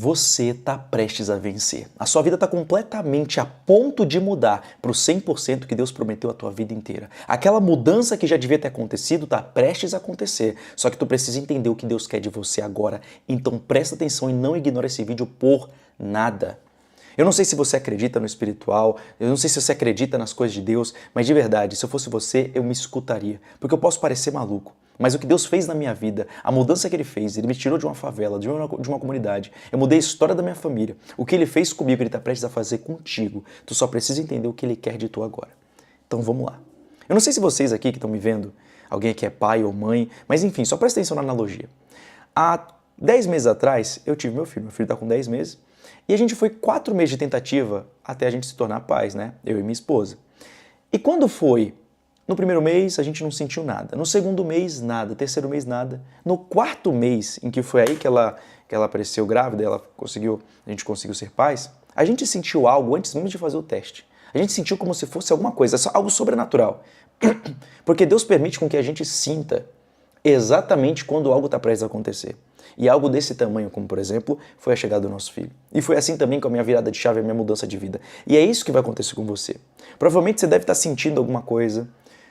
Você está prestes a vencer. A sua vida está completamente a ponto de mudar para o 100% que Deus prometeu a tua vida inteira. Aquela mudança que já devia ter acontecido está prestes a acontecer. Só que tu precisa entender o que Deus quer de você agora. Então presta atenção e não ignora esse vídeo por nada. Eu não sei se você acredita no espiritual, eu não sei se você acredita nas coisas de Deus, mas de verdade, se eu fosse você, eu me escutaria. Porque eu posso parecer maluco. Mas o que Deus fez na minha vida, a mudança que Ele fez, Ele me tirou de uma favela, de uma comunidade, eu mudei a história da minha família. O que Ele fez comigo, Ele está prestes a fazer contigo. Tu só precisa entender o que Ele quer de tu agora. Então vamos lá. Eu não sei se vocês aqui que estão me vendo, alguém que é pai ou mãe, mas enfim, só presta atenção na analogia. Há 10 meses atrás, eu tive meu filho está com 10 meses, e a gente foi 4 meses de tentativa até a gente se tornar pais, né? Eu e minha esposa. E quando foi? No primeiro mês, a gente não sentiu nada. No segundo mês, nada. Terceiro mês, nada. No quarto mês, em que foi aí que ela apareceu grávida, a gente conseguiu ser pais, a gente sentiu algo antes mesmo de fazer o teste. A gente sentiu como se fosse alguma coisa, algo sobrenatural. Porque Deus permite com que a gente sinta exatamente quando algo está prestes a acontecer. E algo desse tamanho, como por exemplo, foi a chegada do nosso filho. E foi assim também com a minha virada de chave, a minha mudança de vida. E é isso que vai acontecer com você. Provavelmente você deve estar sentindo alguma coisa.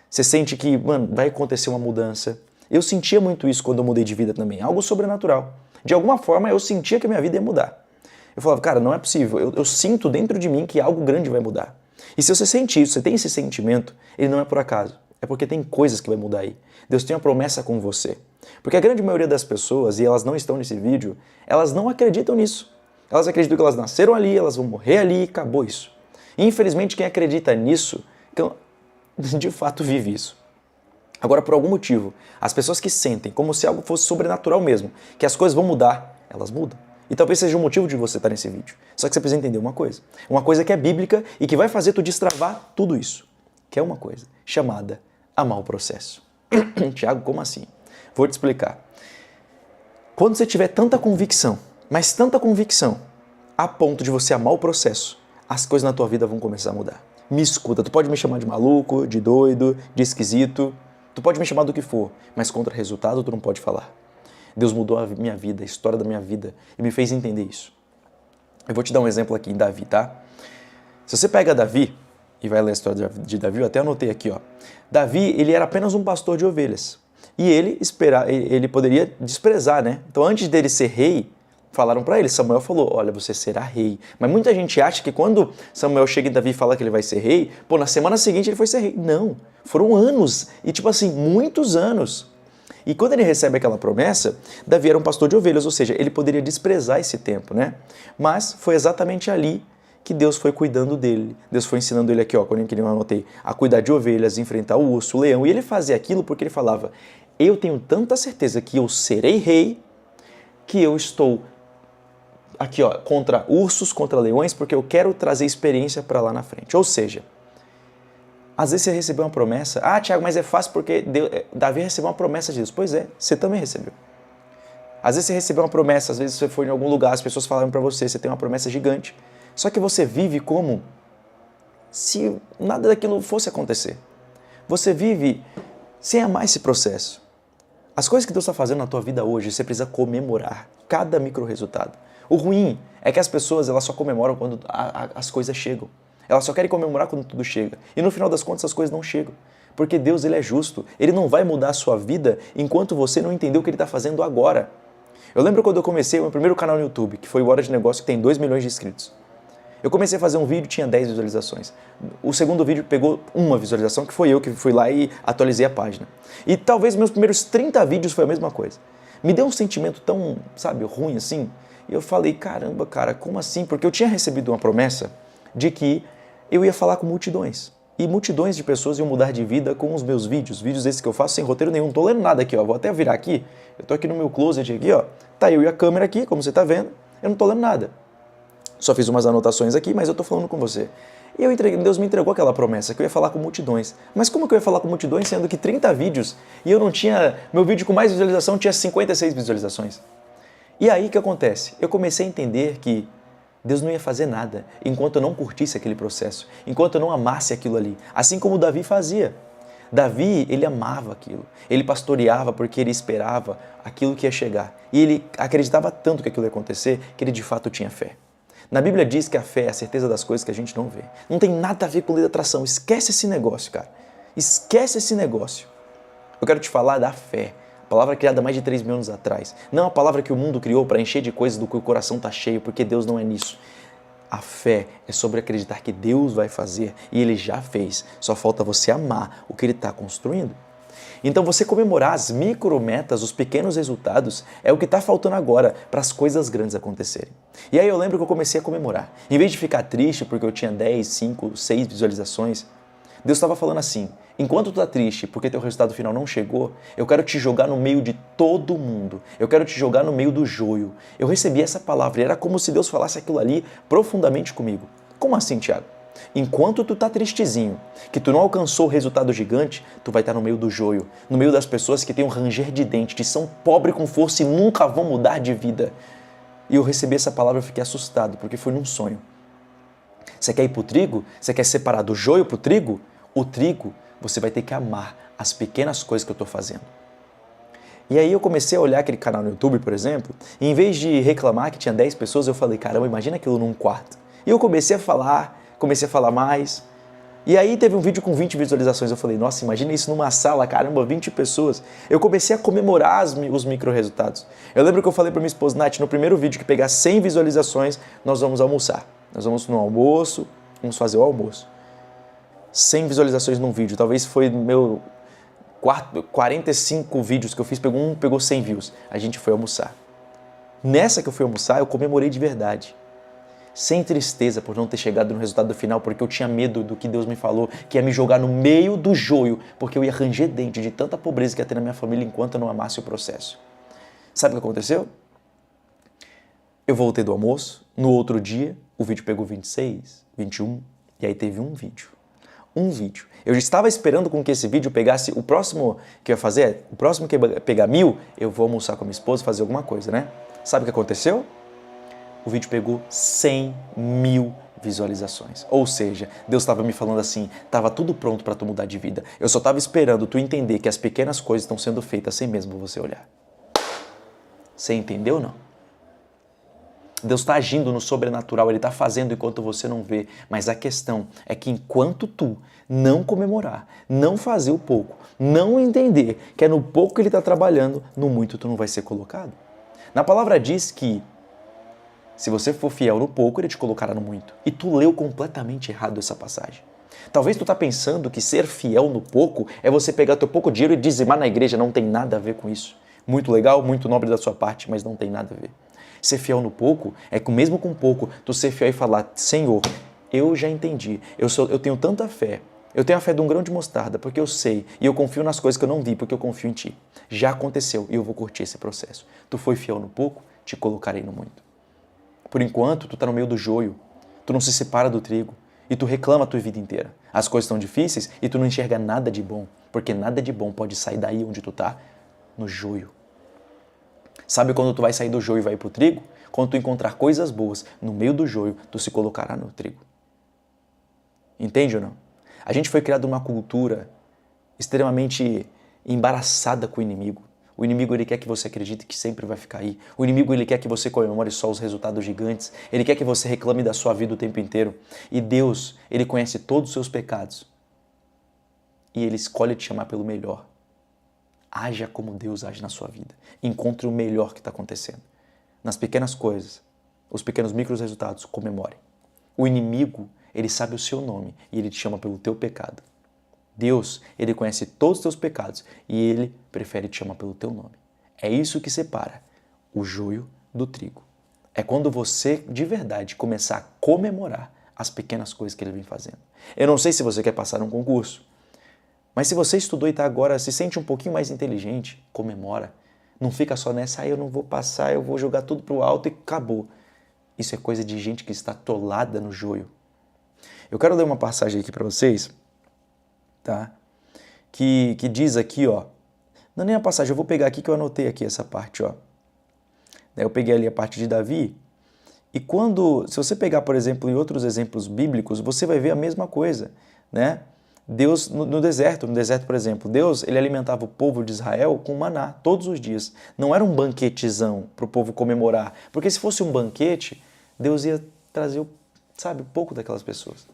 Você sente que, mano, vai acontecer uma mudança. Eu sentia muito isso quando eu mudei de vida também. Algo sobrenatural. De alguma forma eu sentia que a minha vida ia mudar. Eu falava, cara, não é possível. Eu sinto dentro de mim que algo grande vai mudar. E se você sente isso, você tem esse sentimento, ele não é por acaso. É porque tem coisas que vai mudar aí. Deus tem uma promessa com você. Porque a grande maioria das pessoas, e elas não estão nesse vídeo, elas não acreditam nisso. Elas acreditam que elas nasceram ali, elas vão morrer ali e acabou isso. E, infelizmente, quem acredita nisso, de fato vive isso. Agora, por algum motivo, as pessoas que sentem como se algo fosse sobrenatural mesmo, que as coisas vão mudar, elas mudam. E talvez seja o motivo de você estar nesse vídeo. Só que você precisa entender uma coisa que é bíblica e que vai fazer tu destravar tudo isso. Que é uma coisa chamada amar o processo. Tiago, como assim? Vou te explicar. Quando você tiver tanta convicção, mas tanta convicção, a ponto de você amar o processo, as coisas na tua vida vão começar a mudar. Me escuta, tu pode me chamar de maluco, de doido, de esquisito, tu pode me chamar do que for, mas contra resultado tu não pode falar. Deus mudou a minha vida, a história da minha vida e me fez entender isso. Eu vou te dar um exemplo aqui em Davi, tá? Se você pega Davi e vai ler a história de Davi, eu até anotei aqui, ó. Davi, ele era apenas um pastor de ovelhas. E ele poderia desprezar, né? Então, antes dele ser rei, falaram para ele, Samuel falou, olha, você será rei. Mas muita gente acha que quando Samuel chega em Davi e fala que ele vai ser rei, pô, na semana seguinte ele foi ser rei. Não, foram anos, e tipo assim, muitos anos. E quando ele recebe aquela promessa, Davi era um pastor de ovelhas, ou seja, ele poderia desprezar esse tempo, né? Mas foi exatamente ali que Deus foi cuidando dele. Deus foi ensinando ele aqui, ó, quando eu anotei, a cuidar de ovelhas, enfrentar o urso, o leão. E ele fazia aquilo porque ele falava, eu tenho tanta certeza que eu serei rei, que eu estou aqui, ó, contra ursos, contra leões, porque eu quero trazer experiência para lá na frente. Ou seja, às vezes você recebeu uma promessa, Tiago, mas é fácil porque Davi recebeu uma promessa de Deus. Pois é, você também recebeu. Às vezes você recebeu uma promessa, às vezes você foi em algum lugar, as pessoas falaram para você, você tem uma promessa gigante. Só que você vive como se nada daquilo fosse acontecer. Você vive sem amar esse processo. As coisas que Deus está fazendo na tua vida hoje, você precisa comemorar cada micro resultado. O ruim é que as pessoas elas só comemoram quando as coisas chegam. Elas só querem comemorar quando tudo chega. E no final das contas as coisas não chegam. Porque Deus ele é justo. Ele não vai mudar a sua vida enquanto você não entender o que Ele está fazendo agora. Eu lembro quando eu comecei o meu primeiro canal no YouTube, que foi o Hora de Negócio, que tem 2 milhões de inscritos. Eu comecei a fazer um vídeo, tinha 10 visualizações. O segundo vídeo pegou 1 visualização, que foi eu que fui lá e atualizei a página. E talvez meus primeiros 30 vídeos foi a mesma coisa. Me deu um sentimento tão, sabe, ruim assim. E eu falei, caramba, cara, como assim? Porque eu tinha recebido uma promessa de que eu ia falar com multidões. E multidões de pessoas iam mudar de vida com os meus vídeos. Vídeos esses que eu faço sem roteiro nenhum. Não tô lendo nada aqui, ó. Vou até virar aqui. Eu tô aqui no meu closet aqui, ó. Tá eu e a câmera aqui, como você tá vendo. Eu não tô lendo nada. Só fiz umas anotações aqui, mas eu tô falando com você. E Deus me entregou aquela promessa, que eu ia falar com multidões. Mas como que eu ia falar com multidões, sendo que 30 vídeos, e eu não tinha... Meu vídeo com mais visualização tinha 56 visualizações. E aí o que acontece? Eu comecei a entender que Deus não ia fazer nada enquanto eu não curtisse aquele processo, enquanto eu não amasse aquilo ali. Assim como Davi fazia. Davi, ele amava aquilo. Ele pastoreava porque ele esperava aquilo que ia chegar. E ele acreditava tanto que aquilo ia acontecer que ele de fato tinha fé. Na Bíblia diz que a fé é a certeza das coisas que a gente não vê. Não tem nada a ver com lei da atração. Esquece esse negócio, cara. Esquece esse negócio. Eu quero te falar da fé. A palavra criada há mais de 3.000 anos atrás. Não a palavra que o mundo criou para encher de coisas do que o coração está cheio, porque Deus não é nisso. A fé é sobre acreditar que Deus vai fazer e Ele já fez. Só falta você amar o que Ele está construindo. Então você comemorar as micrometas, os pequenos resultados, é o que está faltando agora para as coisas grandes acontecerem. E aí eu lembro que eu comecei a comemorar. Em vez de ficar triste porque eu tinha 10, 5, 6 visualizações, Deus estava falando assim, enquanto tu tá triste porque teu resultado final não chegou, eu quero te jogar no meio de todo mundo. Eu quero te jogar no meio do joio. Eu recebi essa palavra e era como se Deus falasse aquilo ali profundamente comigo. Como assim, Thiago? Enquanto tu tá tristezinho, que tu não alcançou o resultado gigante, tu vai estar no meio do joio, no meio das pessoas que têm um ranger de dente, que são pobres com força e nunca vão mudar de vida. E eu recebi essa palavra e fiquei assustado, porque foi num sonho. Você quer ir pro trigo? Você quer separar do joio pro trigo? O trigo, você vai ter que amar as pequenas coisas que eu estou fazendo. E aí eu comecei a olhar aquele canal no YouTube, por exemplo, e em vez de reclamar que tinha 10 pessoas, eu falei, caramba, imagina aquilo num quarto. E eu comecei a falar mais. E aí teve um vídeo com 20 visualizações, eu falei, nossa, imagina isso numa sala, caramba, 20 pessoas. Eu comecei a comemorar os micro resultados. Eu lembro que eu falei para minha esposa, Nath, no primeiro vídeo que pegar 100 visualizações, nós vamos almoçar. Nós vamos no almoço, vamos fazer o almoço. 100 visualizações num vídeo, talvez foi meu 45 vídeos que eu fiz, pegou 100 views. A gente foi almoçar. Nessa que eu fui almoçar, eu comemorei de verdade. Sem tristeza por não ter chegado no resultado final, porque eu tinha medo do que Deus me falou, que ia me jogar no meio do joio, porque eu ia ranger dente de tanta pobreza que ia ter na minha família enquanto eu não amasse o processo. Sabe o que aconteceu? Eu voltei do almoço, no outro dia, o vídeo pegou 26, 21, e aí teve um vídeo. Eu já estava esperando com que esse vídeo pegasse o próximo que eu ia fazer, o próximo que ia pegar 1.000, eu vou almoçar com a minha esposa, fazer alguma coisa, né? Sabe o que aconteceu? O vídeo pegou 100.000 visualizações. Ou seja, Deus estava me falando assim, estava tudo pronto para tu mudar de vida. Eu só estava esperando tu entender que as pequenas coisas estão sendo feitas sem mesmo você olhar. Você entendeu ou não? Deus está agindo no sobrenatural, Ele está fazendo enquanto você não vê. Mas a questão é que enquanto tu não comemorar, não fazer o pouco, não entender que é no pouco que Ele está trabalhando, no muito tu não vai ser colocado. Na palavra diz que se você for fiel no pouco, Ele te colocará no muito. E tu leu completamente errado essa passagem. Talvez tu tá pensando que ser fiel no pouco é você pegar teu pouco dinheiro e dizimar na igreja. Não tem nada a ver com isso. Muito legal, muito nobre da sua parte, mas não tem nada a ver. Ser fiel no pouco é que mesmo com pouco, tu ser fiel e falar, Senhor, eu já entendi, eu tenho tanta fé, eu tenho a fé de um grão de mostarda, porque eu sei, e eu confio nas coisas que eu não vi, porque eu confio em Ti. Já aconteceu e eu vou curtir esse processo. Tu foi fiel no pouco, te colocarei no muito. Por enquanto, tu tá no meio do joio, tu não se separa do trigo, e tu reclama a tua vida inteira. As coisas estão difíceis e tu não enxerga nada de bom, porque nada de bom pode sair daí onde tu tá, no joio. Sabe quando tu vai sair do joio e vai pro trigo? Quando tu encontrar coisas boas no meio do joio, tu se colocará no trigo. Entende ou não? A gente foi criado numa cultura extremamente embaraçada com o inimigo. O inimigo, ele quer que você acredite que sempre vai ficar aí. O inimigo, ele quer que você comemore só os resultados gigantes. Ele quer que você reclame da sua vida o tempo inteiro. E Deus, ele conhece todos os seus pecados. E ele escolhe te chamar pelo melhor. Haja como Deus age na sua vida. Encontre o melhor que está acontecendo. Nas pequenas coisas, os pequenos micros resultados, comemore. O inimigo, ele sabe o seu nome e ele te chama pelo teu pecado. Deus, ele conhece todos os teus pecados e ele prefere te chamar pelo teu nome. É isso que separa o joio do trigo. É quando você, de verdade, começar a comemorar as pequenas coisas que ele vem fazendo. Eu não sei se você quer passar num concurso, mas se você estudou e está agora, se sente um pouquinho mais inteligente, comemora. Não fica só nessa, eu não vou passar, eu vou jogar tudo pro alto e acabou. Isso é coisa de gente que está atolada no joio. Eu quero ler uma passagem aqui para vocês, tá? Que diz aqui, ó. Não é nem a passagem, eu vou pegar aqui que eu anotei aqui essa parte, ó. Eu peguei ali a parte de Davi. E se você pegar, por exemplo, em outros exemplos bíblicos, você vai ver a mesma coisa, né? Deus, no deserto, por exemplo, Deus, ele alimentava o povo de Israel com maná todos os dias. Não era um banquetezão para o povo comemorar, porque se fosse um banquete, Deus ia trazer, sabe, pouco daquelas pessoas.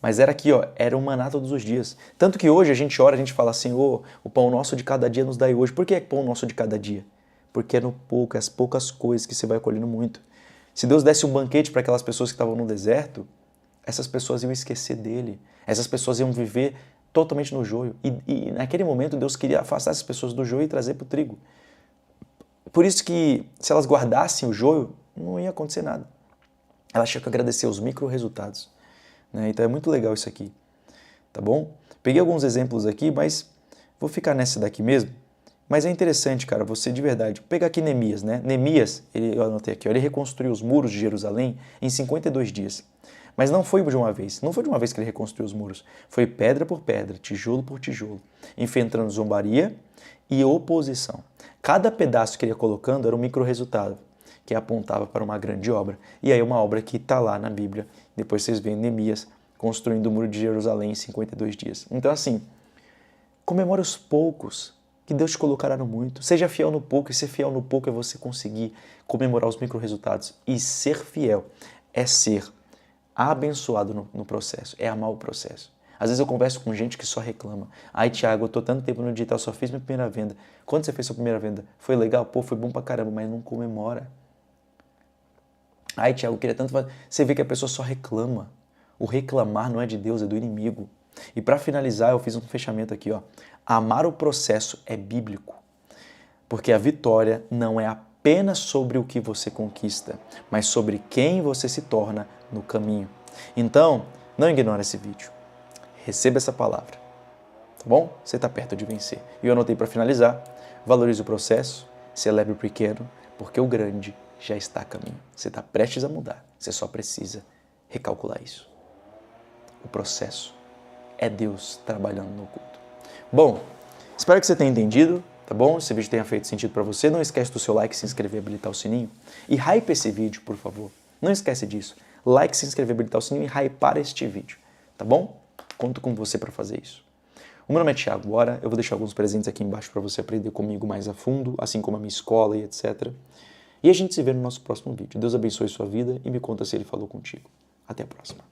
Mas era aqui, ó, era um maná todos os dias. Tanto que hoje a gente ora, a gente fala assim, o pão nosso de cada dia nos dai hoje. Por que é pão nosso de cada dia? Porque é no pouco, é as poucas coisas que você vai colhendo muito. Se Deus desse um banquete para aquelas pessoas que estavam no deserto, essas pessoas iam esquecer dele. Essas pessoas iam viver totalmente no joio. E naquele momento Deus queria afastar essas pessoas do joio e trazer para o trigo. Por isso que se elas guardassem o joio, não ia acontecer nada. Elas tinham que agradecer os micro-resultados. Né? Então é muito legal isso aqui. Tá bom? Peguei alguns exemplos aqui, mas vou ficar nessa daqui mesmo. Mas é interessante, cara, você de verdade. Pega aqui Neemias, né? Neemias, eu anotei aqui, ó, ele reconstruiu os muros de Jerusalém em 52 dias. Mas não foi de uma vez. Não foi de uma vez que ele reconstruiu os muros. Foi pedra por pedra, tijolo por tijolo, enfrentando zombaria e oposição. Cada pedaço que ele ia colocando era um micro-resultado, que apontava para uma grande obra. E aí uma obra que está lá na Bíblia. Depois vocês veem Neemias construindo o muro de Jerusalém em 52 dias. Então assim, comemore os poucos que Deus te colocará no muito. Seja fiel no pouco, e ser fiel no pouco é você conseguir comemorar os micro-resultados. E ser fiel é ser abençoado no processo, é amar o processo. Às vezes eu converso com gente que só reclama. Ai, Thiago, eu tô tanto tempo no digital, só fiz minha primeira venda. Quando você fez sua primeira venda? Foi legal? Pô, foi bom pra caramba, mas não comemora. Ai, Thiago, eu queria tanto fazer. Você vê que a pessoa só reclama. O reclamar não é de Deus, é do inimigo. E para finalizar, eu fiz um fechamento aqui, ó. Amar o processo é bíblico. Porque a vitória não é apenas sobre o que você conquista, mas sobre quem você se torna no caminho. Então, não ignore esse vídeo. Receba essa palavra. Tá bom? Você está perto de vencer. E eu anotei para finalizar. Valorize o processo, celebre o pequeno, porque o grande já está a caminho. Você está prestes a mudar. Você só precisa recalcular isso. O processo é Deus trabalhando no culto. Bom, espero que você tenha entendido, tá bom? Se esse vídeo tenha feito sentido para você. Não esquece do seu like, se inscrever e habilitar o sininho. E hype esse vídeo, por favor. Não esquece disso. Like, se inscrever, habilitar o sininho e hypar este vídeo, tá bom? Conto com você para fazer isso. O meu nome é Thiago Bora, eu vou deixar alguns presentes aqui embaixo para você aprender comigo mais a fundo, assim como a minha escola e etc. E a gente se vê no nosso próximo vídeo. Deus abençoe sua vida e me conta se ele falou contigo. Até a próxima.